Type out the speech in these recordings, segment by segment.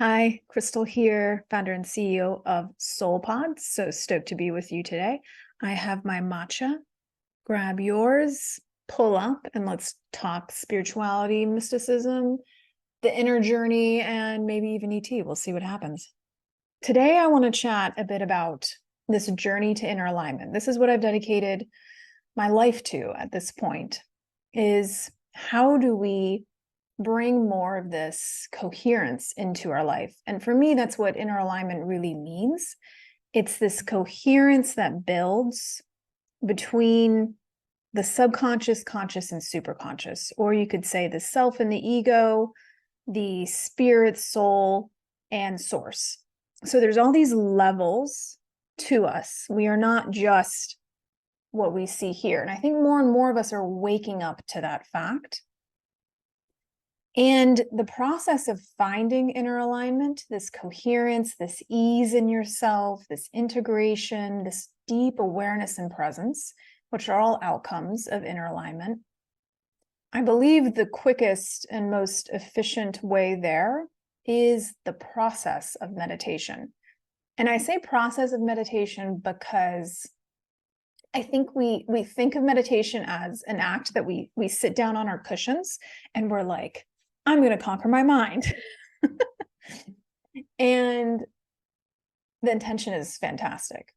Hi, Crystal here, founder and CEO of SoulPod. So stoked to be with you today. I have my matcha. Grab yours, pull up, and let's talk spirituality, mysticism, the inner journey, and maybe even ET. We'll see what happens. Today, I want to chat a bit about this journey to inner alignment. This is what I've dedicated my life to at this point, is how do we bring more of this coherence into our life? And for me, that's what inner alignment really means. It's this coherence that builds between the subconscious, conscious, and superconscious, or you could say the self and the ego, the spirit, soul, and source. So there's all these levels to us. We are not just what we see here. And I think more and more of us are waking up to that fact. And the process of finding inner alignment, this coherence, this ease in yourself, this integration, this deep awareness and presence, which are all outcomes of inner alignment. I believe the quickest and most efficient way there is the process of meditation. And I say process of meditation because I think we think of meditation as an act that we sit down on our cushions and we're like, I'm going to conquer my mind. And the intention is fantastic.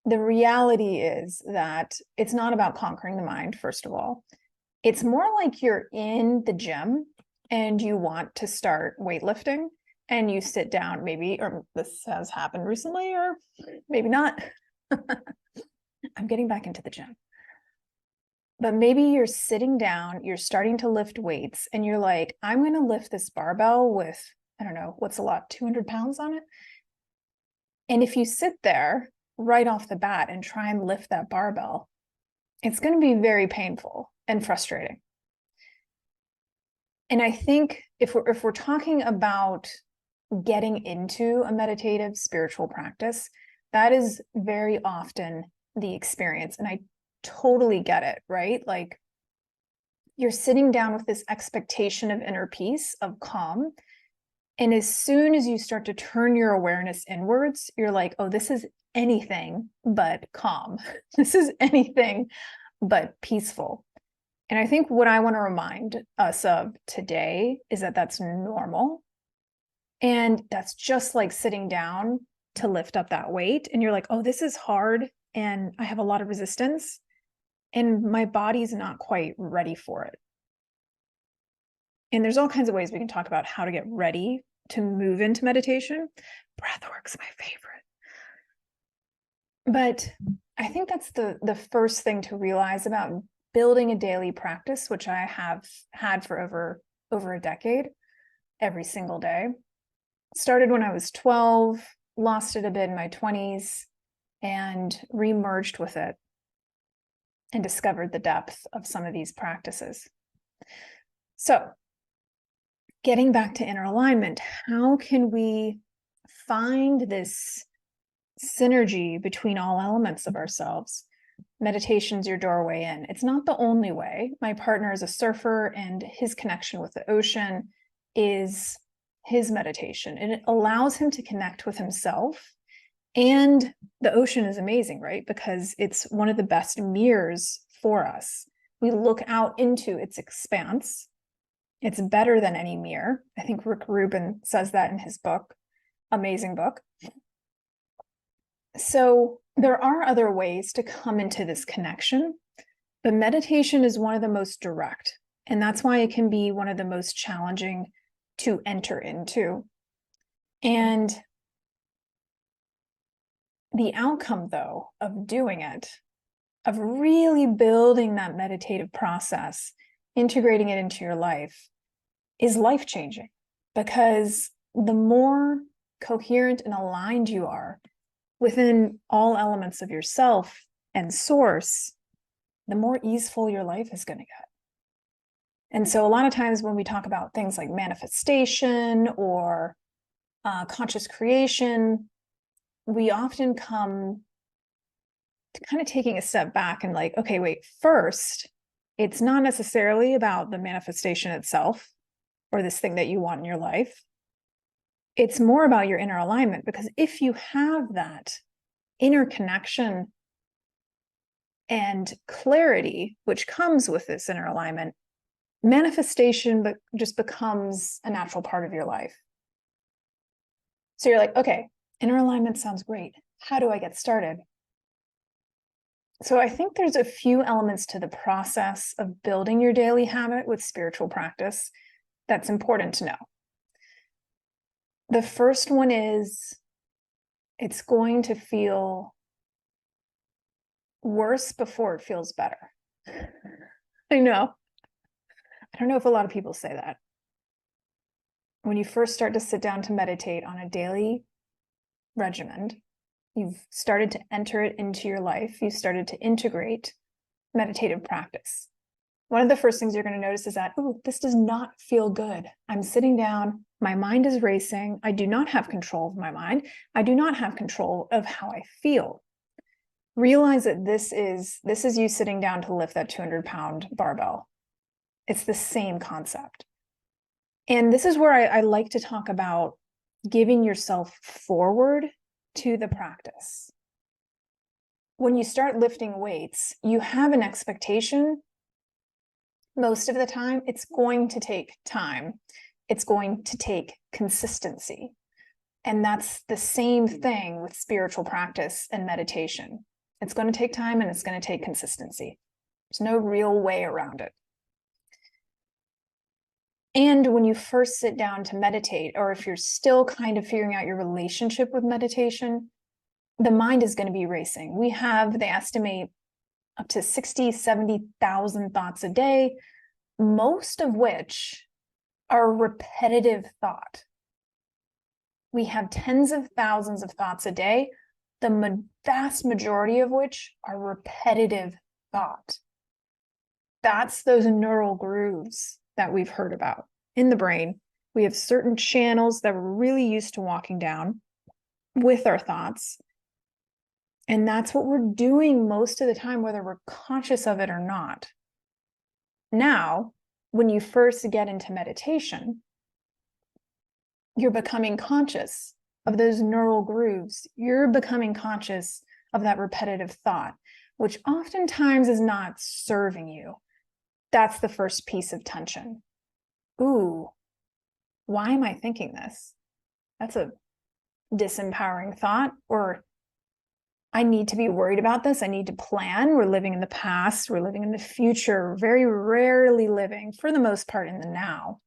The reality is that it's not about conquering the mind, first of all. It's more like you're in the gym and you want to start weightlifting and you sit down, maybe, or this has happened recently, or maybe not. I'm getting back into the gym. But maybe you're sitting down, you're starting to lift weights, and you're like, I'm going to lift this barbell with, I don't know, what's a lot, 200 pounds on it? And if you sit there right off the bat and try and lift that barbell, it's going to be very painful and frustrating. And I think if we're talking about getting into a meditative spiritual practice, that is very often the experience. And I totally get it, right? Like you're sitting down with this expectation of inner peace, of calm. And as soon as you start to turn your awareness inwards, you're like, oh, this is anything but calm. This is anything but peaceful. And I think what I want to remind us of today is that that's normal. And that's just like sitting down to lift up that weight. And you're like, oh, this is hard. And I have a lot of resistance. And my body's not quite ready for it. And there's all kinds of ways we can talk about how to get ready to move into meditation. Breathwork's my favorite. But I think that's the first thing to realize about building a daily practice, which I have had for over a decade, every single day. Started when I was 12, lost it a bit in my 20s, and remerged with it and discovered the depth of some of these practices. So, getting back to inner alignment, how can we find this synergy between all elements of ourselves? Meditation's your doorway in. It's not the only way. My partner is a surfer, and his connection with the ocean is his meditation, and it allows him to connect with himself. And the ocean is amazing, right? Because it's one of the best mirrors for us. We look out into its expanse. It's better than any mirror. I think Rick Rubin says that in his book. Amazing book. So there are other ways to come into this connection, but meditation is one of the most direct. And that's why it can be one of the most challenging to enter into. And the outcome, though, of doing it, of really building that meditative process, integrating it into your life, is life-changing, because the more coherent and aligned you are within all elements of yourself and source, the more easeful your life is going to get. And so a lot of times when we talk about things like manifestation or conscious creation, we often come to kind of taking a step back and like, okay, wait, first, it's not necessarily about the manifestation itself or this thing that you want in your life. It's more about your inner alignment, because if you have that inner connection and clarity, which comes with this inner alignment, manifestation just becomes a natural part of your life. So you're like, okay, inner alignment sounds great. How do I get started? So I think there's a few elements to the process of building your daily habit with spiritual practice that's important to know. The first one is it's going to feel worse before it feels better. I know. I don't know if a lot of people say that. When you first start to sit down to meditate on a daily regimen, you've started to enter it into your life. You've started to integrate meditative practice. One of the first things you're going to notice is that, oh, this does not feel good. I'm sitting down, my mind is racing. I do not have control of my mind. I do not have control of how I feel. Realize that this is you sitting down to lift that 200-pound barbell. It's the same concept. And this is where I like to talk about giving yourself forward to the practice. When you start lifting weights, you have an expectation. Most of the time, it's going to take time. It's going to take consistency. And that's the same thing with spiritual practice and meditation. It's going to take time and it's going to take consistency. There's no real way around it. And when you first sit down to meditate, or if you're still kind of figuring out your relationship with meditation, the mind is going to be racing. They estimate up to 60, 70,000 thoughts a day, most of which are repetitive thought. We have tens of thousands of thoughts a day, the vast majority of which are repetitive thought. That's those neural grooves that we've heard about in the brain. We have certain channels that we're really used to walking down with our thoughts. And that's what we're doing most of the time, whether we're conscious of it or not. Now, when you first get into meditation, you're becoming conscious of those neural grooves. You're becoming conscious of that repetitive thought, which oftentimes is not serving you. That's the first piece of tension. Ooh, why am I thinking this? That's a disempowering thought. Or I need to be worried about this. I need to plan. We're living in the past. We're living in the future. Very rarely living, for the most part, in the now.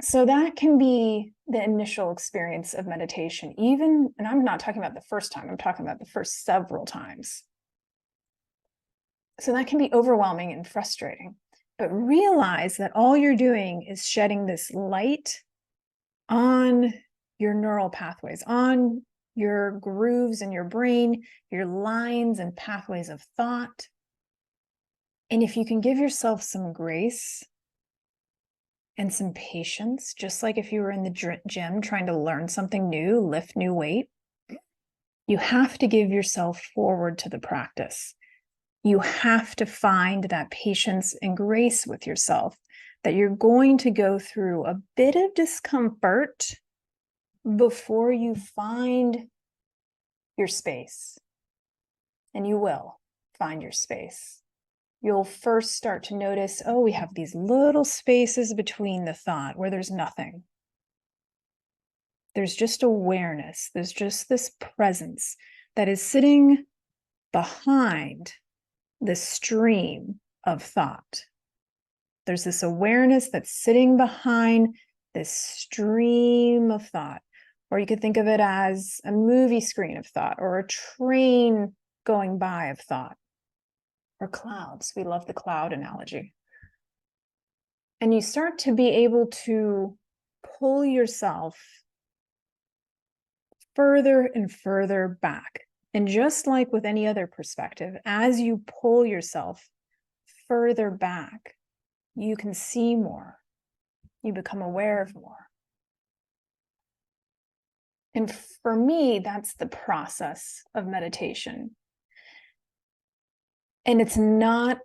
So that can be the initial experience of meditation. And I'm not talking about the first time. I'm talking about the first several times. So that can be overwhelming and frustrating. But realize that all you're doing is shedding this light on your neural pathways, on your grooves in your brain, your lines and pathways of thought. And if you can give yourself some grace and some patience, just like if you were in the gym trying to learn something new, lift new weight, you have to give yourself forward to the practice. You have to find that patience and grace with yourself, that you're going to go through a bit of discomfort before you find your space. And you will find your space. You'll first start to notice, oh, we have these little spaces between the thought where there's nothing. There's just awareness. There's just this presence that is sitting behind the stream of thought. There's this awareness that's sitting behind this stream of thought. Or you could think of it as a movie screen of thought, or a train going by of thought, or clouds. We love the cloud analogy. And you start to be able to pull yourself further and further back. And just like with any other perspective, as you pull yourself further back, you can see more. You become aware of more. And for me, that's the process of meditation. And it's not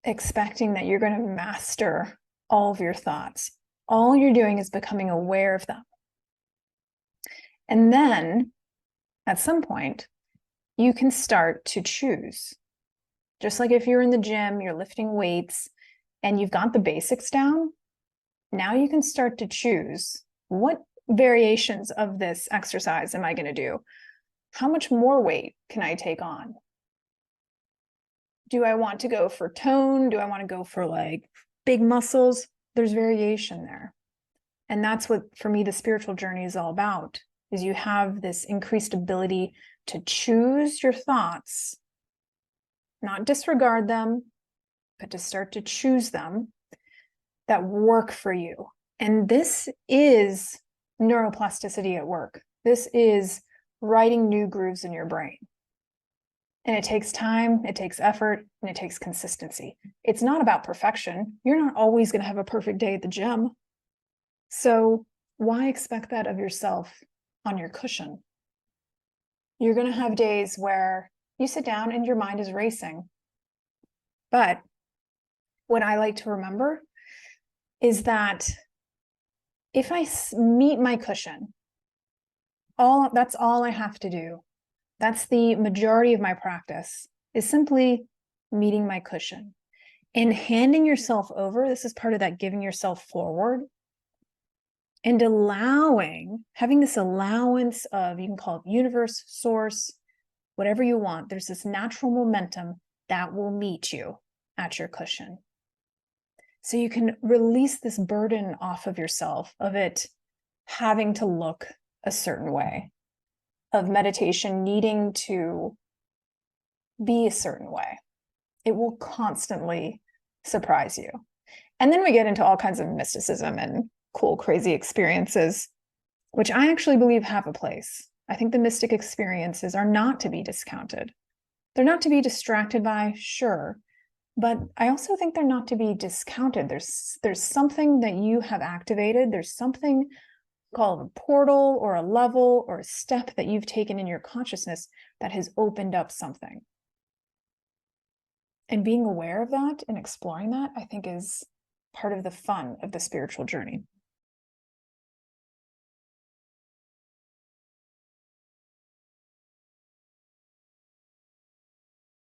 expecting that you're going to master all of your thoughts. All you're doing is becoming aware of them. And then at some point, you can start to choose. Just like if you're in the gym, you're lifting weights and you've got the basics down, now you can start to choose, what variations of this exercise am I going to do? How much more weight can I take on? Do I want to go for tone? Do I want to go for like big muscles? There's variation there. And that's what, for me, the spiritual journey is all about, is you have this increased ability to choose your thoughts, not disregard them, but to start to choose them that work for you. And this is neuroplasticity at work. This is writing new grooves in your brain. And it takes time, it takes effort, and it takes consistency. It's not about perfection. You're not always going to have a perfect day at the gym. So why expect that of yourself on your cushion? You're going to have days where you sit down and your mind is racing. But what I like to remember is that if I meet my cushion, that's all I have to do. That's the majority of my practice, is simply meeting my cushion and handing yourself over. This is part of that giving yourself forward and having this allowance of, you can call it universe, source, whatever you want. There's this natural momentum that will meet you at your cushion. So you can release this burden off of yourself, of it having to look a certain way, of meditation needing to be a certain way. It will constantly surprise you. And then we get into all kinds of mysticism and cool, crazy experiences, which I actually believe have a place. I think the mystic experiences are not to be discounted. They're not to be distracted by, sure, but I also think they're not to be discounted. There's something that you have activated. There's something called a portal or a level or a step that you've taken in your consciousness that has opened up something. And being aware of that and exploring that, I think, is part of the fun of the spiritual journey.